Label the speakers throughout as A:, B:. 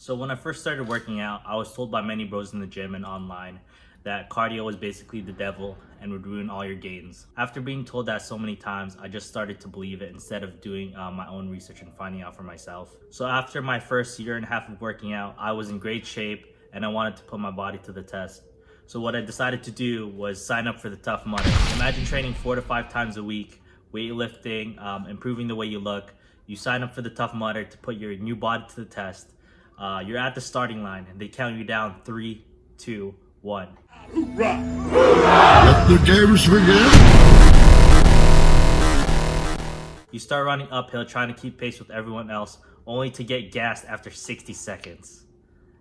A: So when I first started working out, I was told by many bros in the gym and online that cardio was basically the devil and would ruin all your gains. After being told that so many times, I just started to believe it instead of doing my own research and finding out for myself. So after my first year and a half of working out, I was in great shape and I wanted to put my body to the test. So what I decided to do was sign up for the Tough Mudder. Imagine training 4 to 5 times a week, weightlifting, improving the way you look. You sign up for the Tough Mudder to put your new body to the test. You're at the starting line and they count you down 3, 2, 1.
B: Let the games begin.
A: You start running uphill trying to keep pace with everyone else, only to get gassed after 60 seconds.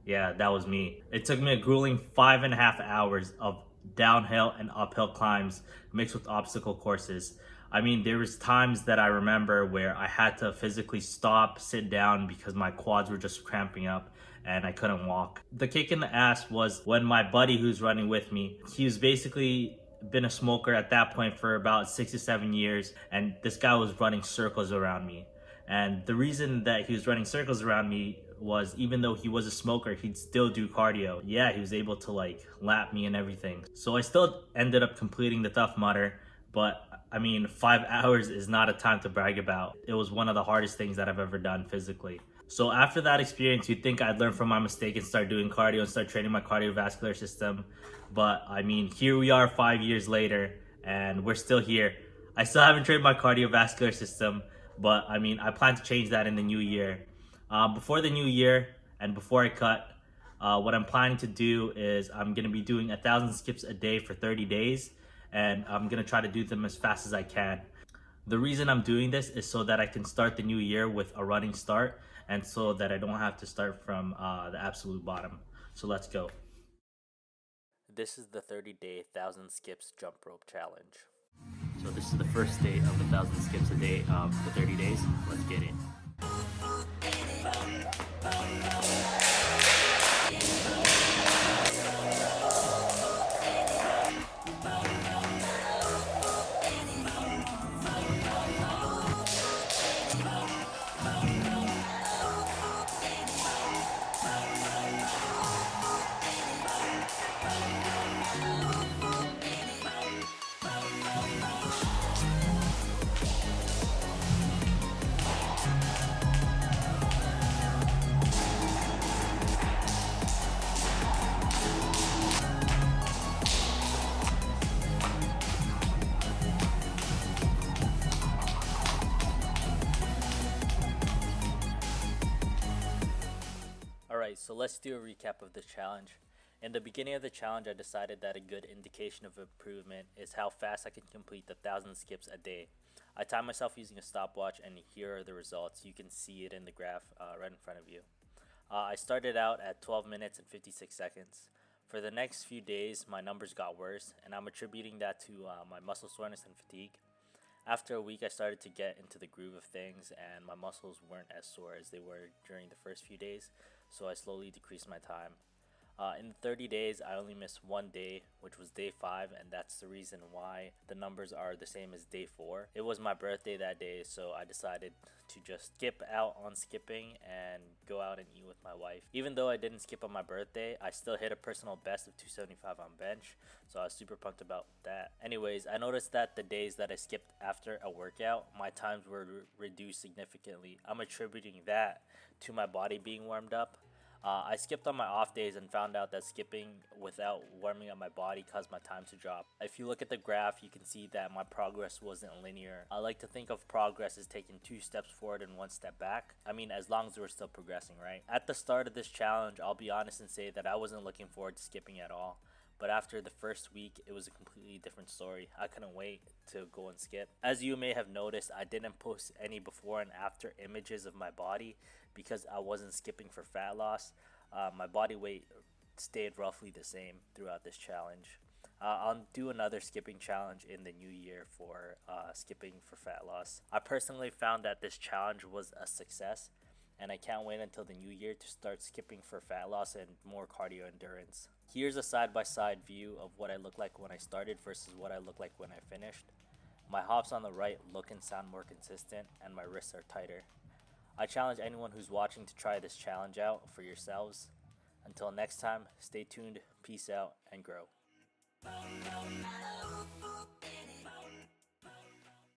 A: Yeah, that was me. It took me a grueling 5.5 hours of downhill and uphill climbs mixed with obstacle courses. I mean, there was times that I remember where I had to physically stop, sit down because my quads were just cramping up and I couldn't walk. The kick in the ass was when my buddy who's running with me, he was basically been a smoker at that point for about 6 to 7 years, and this guy was running circles around me. And the reason that he was running circles around me was even though he was a smoker, he'd still do cardio. Yeah, he was able to like lap me and everything. So I still ended up completing the Tough Mudder, but I mean, 5 hours is not a time to brag about. It was one of the hardest things that I've ever done physically. So after that experience, you'd think I'd learn from my mistake and start doing cardio and start training my cardiovascular system. But I mean, here we are 5 years later and we're still here. I still haven't trained my cardiovascular system, but I mean, I plan to change that in the new year. Before the new year and before I cut, what I'm planning to do is I'm going to be doing 1,000 skips a day for 30 days, and I'm going to try to do them as fast as I can. The reason I'm doing this is so that I can start the new year with a running start and so that I don't have to start from the absolute bottom. So let's go. This is the 30-day 1,000 skips jump rope challenge. So this is the first day of the 1,000 skips a day for 30 days. Let's get it. Alright, so let's do a recap of this challenge. In the beginning of the challenge, I decided that a good indication of improvement is how fast I can complete the 1,000 skips a day. I timed myself using a stopwatch, and here are the results. You can see it in the graph right in front of you. I started out at 12 minutes and 56 seconds. For the next few days, my numbers got worse, and I'm attributing that to my muscle soreness and fatigue. After a week, I started to get into the groove of things, and my muscles weren't as sore as they were during the first few days, so I slowly decreased my time. In the 30 days, I only missed one day, which was day 5, and that's the reason why the numbers are the same as day 4. It was my birthday that day, so I decided to just skip out on skipping and go out and eat with my wife. Even though I didn't skip on my birthday, I still hit a personal best of 275 on bench, so I was super pumped about that. Anyways, I noticed that the days that I skipped after a workout, my times were reduced significantly. I'm attributing that to my body being warmed up. I skipped on my off days and found out that skipping without warming up my body caused my time to drop. If you look at the graph, you can see that my progress wasn't linear. I like to think of progress as taking 2 steps forward and 1 step back. I mean, as long as we're still progressing, right? At the start of this challenge, I'll be honest and say that I wasn't looking forward to skipping at all. But after the first week, it was a completely different story. I couldn't wait to go and skip. As you may have noticed, I didn't post any before and after images of my body because I wasn't skipping for fat loss. My body weight stayed roughly the same throughout this challenge. I'll do another skipping challenge in the new year for skipping for fat loss. I personally found that this challenge was a success, and I can't wait until the new year to start skipping for fat loss and more cardio endurance. Here's a side-by-side view of what I looked like when I started versus what I look like when I finished. My hops on the right look and sound more consistent, and my wrists are tighter. I challenge anyone who's watching to try this challenge out for yourselves. Until next time, stay tuned, peace out, and grow.